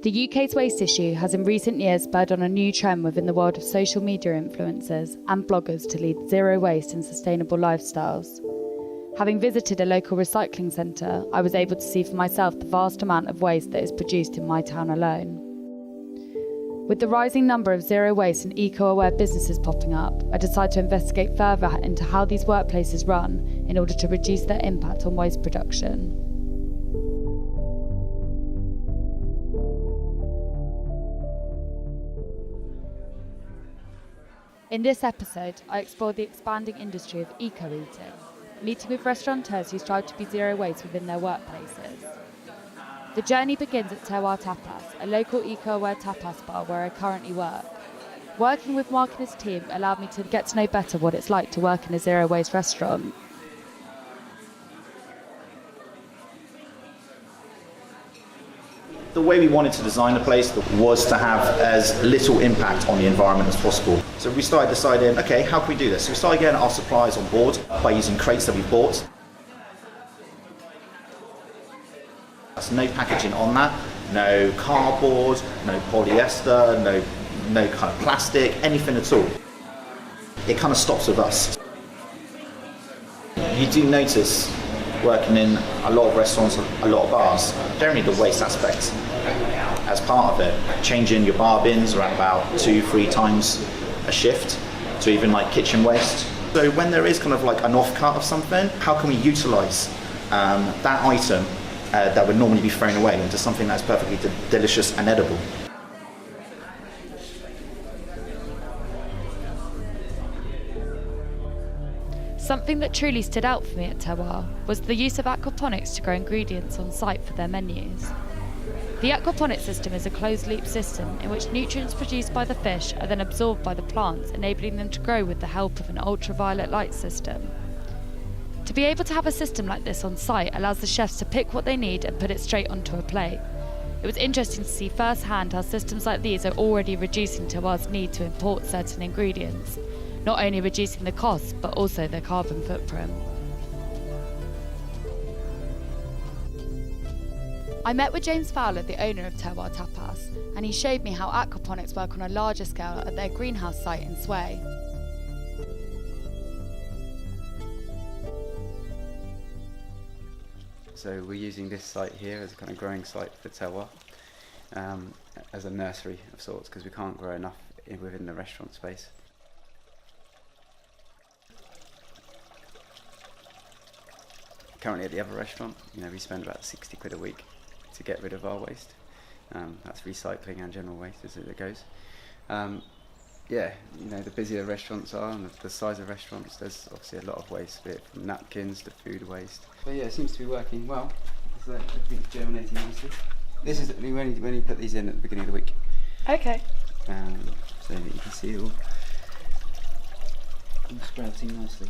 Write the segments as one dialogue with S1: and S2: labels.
S1: The UK's waste issue has in recent years spurred on a new trend within the world of social media influencers and bloggers to lead zero waste and sustainable lifestyles. Having visited a local recycling centre, I was able to see for myself the vast amount of waste that is produced in my town alone. With the rising number of zero waste and eco-aware businesses popping up, I decided to investigate further into how these workplaces run in order to reduce their impact on waste production. In this episode, I explored the expanding industry of eco-eating, meeting with restaurateurs who strive to be zero waste within their workplaces. The journey begins at Terroir Tapas, a local eco-aware tapas bar where I currently work. Working with Mark and his team allowed me to get to know better what it's like to work in a zero-waste restaurant.
S2: The way we wanted to design the place was to have as little impact on the environment as possible. So we started deciding, okay, how can we do this? So we started getting our suppliers on board by using crates that we bought. There's no packaging on that, no cardboard, no polyester, no kind of plastic, anything at all. It kind of stops with us. You do notice working in a lot of restaurants, a lot of bars, generally the waste aspect as part of it. Changing your bar bins around about 2-3 times a shift, to even like kitchen waste. So when there is kind of like an off-cut of something, how can we utilise that item that would normally be thrown away into something that's perfectly delicious and edible?
S1: Something that truly stood out for me at Terroir was the use of aquaponics to grow ingredients on site for their menus. The aquaponics system is a closed-loop system in which nutrients produced by the fish are then absorbed by the plants, enabling them to grow with the help of an ultraviolet light system. To be able to have a system like this on site allows the chefs to pick what they need and put it straight onto a plate. It was interesting to see firsthand how systems like these are already reducing Terroir's need to import certain ingredients, not only reducing the cost, but also their carbon footprint. I met with James Fowler, the owner of Terroir Tapas, and he showed me how aquaponics work on a larger scale at their greenhouse site in Sway.
S3: So we're using this site here as a kind of growing site for Terroir, as a nursery of sorts, because we can't grow enough within the restaurant space. Currently at the other restaurant, we spend about 60 quid a week to get rid of our waste. That's recycling and general waste as it goes. The busier restaurants are and the size of restaurants, there's obviously a lot of waste, be it from napkins to food waste. But yeah, it seems to be working well. So everything's germinating nicely. This is we only put these in at the beginning of the week.
S1: Okay.
S3: So you can see it all sprouting nicely.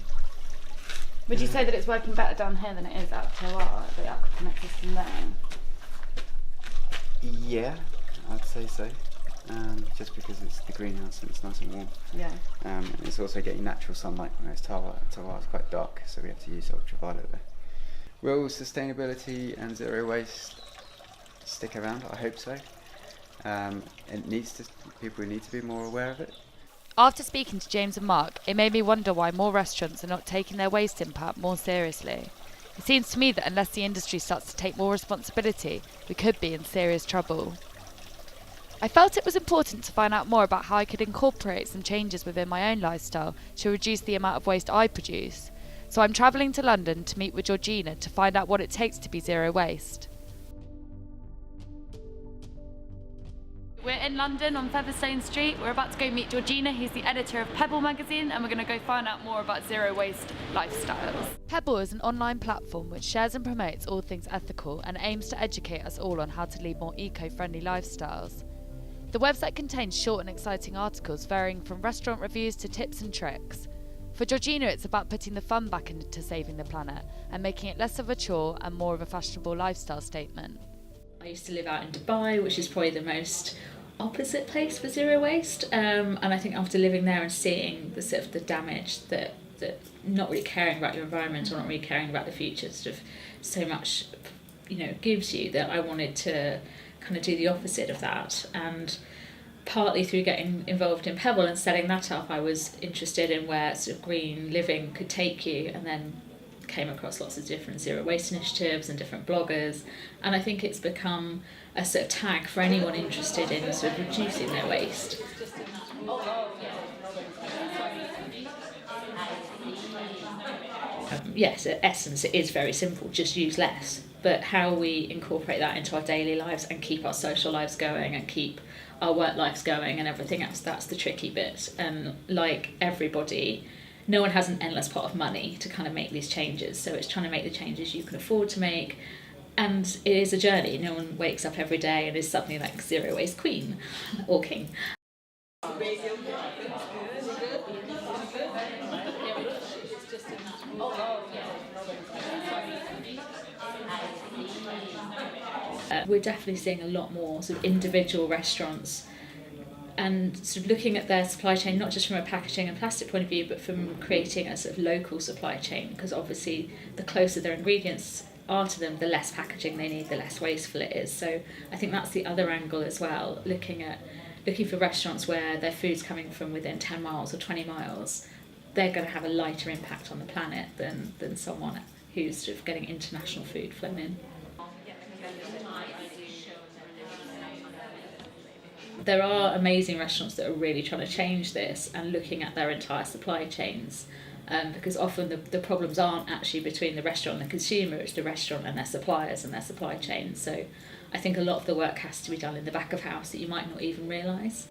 S1: Would you say that it's working better down here than it is at Terroir, the aquaponics system there?
S3: Yeah, I'd say so. Just because it's the greenhouse and it's nice and warm.
S1: Yeah.
S3: And it's also getting natural sunlight, whereas Terroir is quite dark, so we have to use ultraviolet there. Will sustainability and zero waste stick around? I hope so. People need to be more aware of it.
S1: After speaking to James and Mark, it made me wonder why more restaurants are not taking their waste impact more seriously. It seems to me that unless the industry starts to take more responsibility, we could be in serious trouble. I felt it was important to find out more about how I could incorporate some changes within my own lifestyle to reduce the amount of waste I produce. So I'm travelling to London to meet with Georgina to find out what it takes to be zero waste. We're in London on Featherstone Street. We're about to go meet Georgina, who's the editor of Pebble magazine, and we're going to go find out more about zero waste lifestyles. Pebble is an online platform which shares and promotes all things ethical and aims to educate us all on how to lead more eco-friendly lifestyles. The website contains short and exciting articles varying from restaurant reviews to tips and tricks. For Georgina, it's about putting the fun back into saving the planet and making it less of a chore and more of a fashionable lifestyle statement.
S4: I used to live out in Dubai, which is probably the most opposite place for zero waste, and I think after living there and seeing the sort of the damage that not really caring about your environment or not really caring about the future sort of so much gives you, that I wanted to kind of do the opposite of that. And partly through getting involved in Pebble and setting that up, I was interested in where sort of green living could take you, and then came across lots of different zero waste initiatives and different bloggers, and I think it's become a sort of tag for anyone interested in sort of reducing their waste. Yes, at essence it is very simple, just use less, but how we incorporate that into our daily lives and keep our social lives going and keep our work lives going and everything else, that's the tricky bit. And like everybody, no one has an endless pot of money to kind of make these changes, so it's trying to make the changes you can afford to make, and it is a journey. No one wakes up every day and is suddenly like zero waste queen or king. We're definitely seeing a lot more sort of individual restaurants and sort of looking at their supply chain, not just from a packaging and plastic point of view, but from creating a sort of local supply chain, because obviously the closer their ingredients are to them, the less packaging they need, the less wasteful it is. So I think that's the other angle as well, looking for restaurants where their food's coming from within 10 miles or 20 miles, they're going to have a lighter impact on the planet than someone who's sort of getting international food flown in. There are amazing restaurants that are really trying to change this and looking at their entire supply chains, because often the problems aren't actually between the restaurant and the consumer, it's the restaurant and their suppliers and their supply chain. So I think a lot of the work has to be done in the back of house that you might not even realise.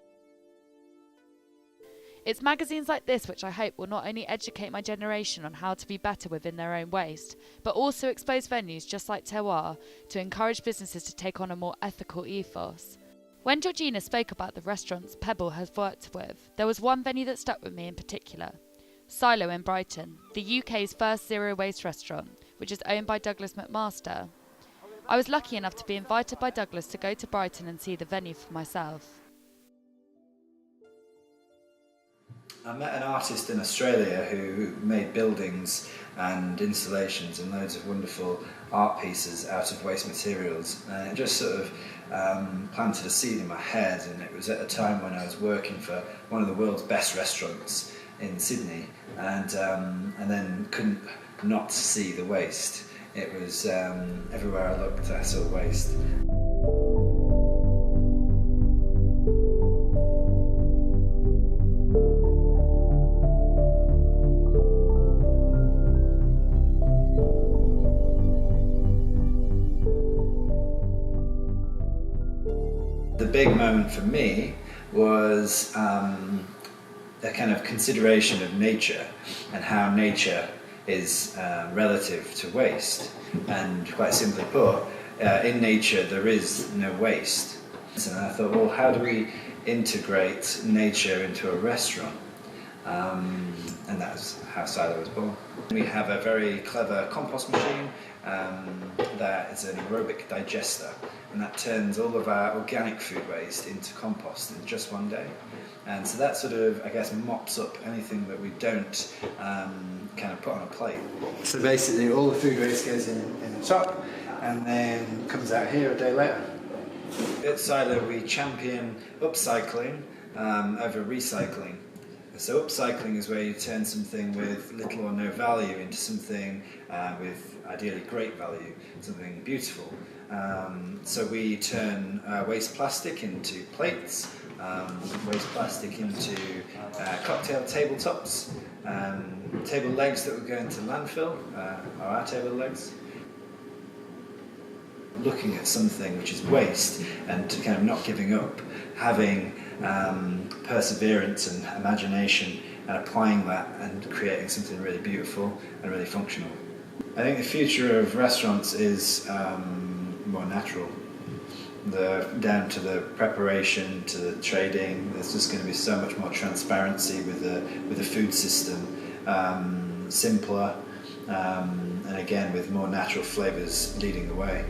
S1: It's magazines like this which I hope will not only educate my generation on how to be better within their own waste, but also expose venues just like Terroir to encourage businesses to take on a more ethical ethos. When Georgina spoke about the restaurants Pebble has worked with, there was one venue that stuck with me in particular. Silo in Brighton, the UK's first zero waste restaurant, which is owned by Douglas McMaster. I was lucky enough to be invited by Douglas to go to Brighton and see the venue for myself.
S5: I met an artist in Australia who made buildings and installations and loads of wonderful art pieces out of waste materials, and it just sort of planted a seed in my head. And it was at a time when I was working for one of the world's best restaurants in Sydney, and then couldn't not see the waste. It was everywhere I looked I saw waste. The big moment for me was a kind of consideration of nature and how nature is relative to waste. And quite simply put, in nature there is no waste. And I thought, well, how do we integrate nature into a restaurant? And that's how Silo was born. We have a very clever compost machine that is an aerobic digester, and that turns all of our organic food waste into compost in just one day. And so that sort of, I guess, mops up anything that we don't kind of put on a plate. So basically all the food waste goes in the top and then comes out here a day later. At Silo we champion upcycling over recycling. So upcycling is where you turn something with little or no value into something with ideally great value, something beautiful. So we turn waste plastic into plates, waste plastic into cocktail tabletops, table legs that would go into landfill, are our table legs. Looking at something which is waste and kind of not giving up, having perseverance and imagination and applying that and creating something really beautiful and really functional. I think the future of restaurants is more natural. Down to the preparation, to the trading, there's just going to be so much more transparency with the food system, simpler, and again with more natural flavours leading the way.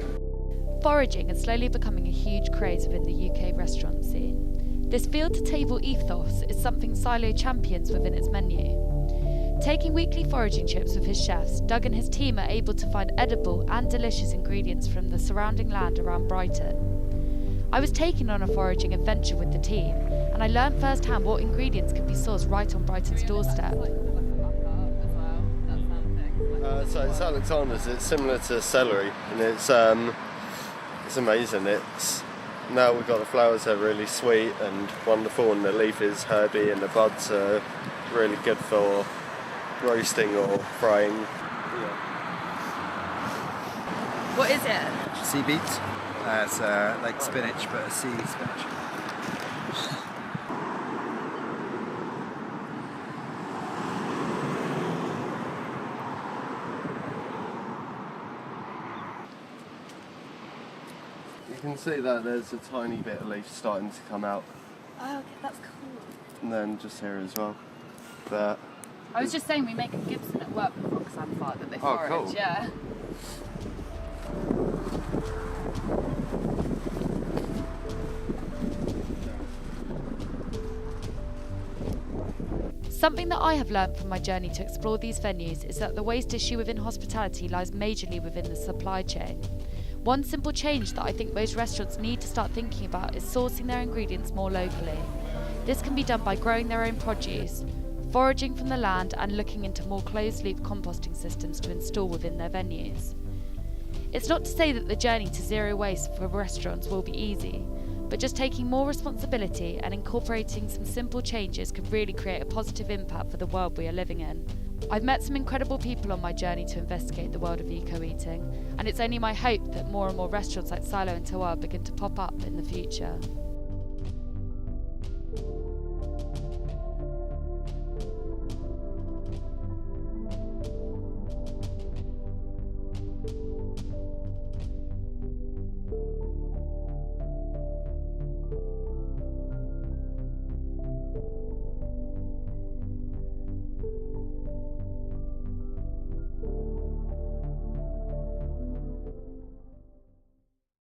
S1: Foraging is slowly becoming a huge craze within the UK restaurant scene. This field-to-table ethos is something Silo champions within its menu. Taking weekly foraging trips with his chefs, Doug and his team are able to find edible and delicious ingredients from the surrounding land around Brighton. I was taken on a foraging adventure with the team, and I learned firsthand what ingredients could be sourced right on Brighton's doorstep.
S6: So it's Alexander's. It's similar to celery, and it's amazing. Now we've got the flowers are really sweet and wonderful, and the leaf is herby, and the buds are really good for roasting or frying. Yeah.
S1: What is it?
S5: Sea beets. It's like spinach, but a sea spinach.
S6: You can see that there's a tiny bit of leaf starting to come out,
S1: Oh, okay, that's cool.
S6: and then just here as well. But
S1: I was just saying we make a Gibson at work with Roxanne Fart that they
S6: Oh,
S1: forage,
S6: cool.
S1: yeah. Something that I have learnt from my journey to explore these venues is that the waste issue within hospitality lies majorly within the supply chain. One simple change that I think most restaurants need to start thinking about is sourcing their ingredients more locally. This can be done by growing their own produce, foraging from the land, and looking into more closed-loop composting systems to install within their venues. It's not to say that the journey to zero waste for restaurants will be easy, but just taking more responsibility and incorporating some simple changes could really create a positive impact for the world we are living in. I've met some incredible people on my journey to investigate the world of eco-eating, and it's only my hope that more and more restaurants like Silo and Tawar begin to pop up in the future.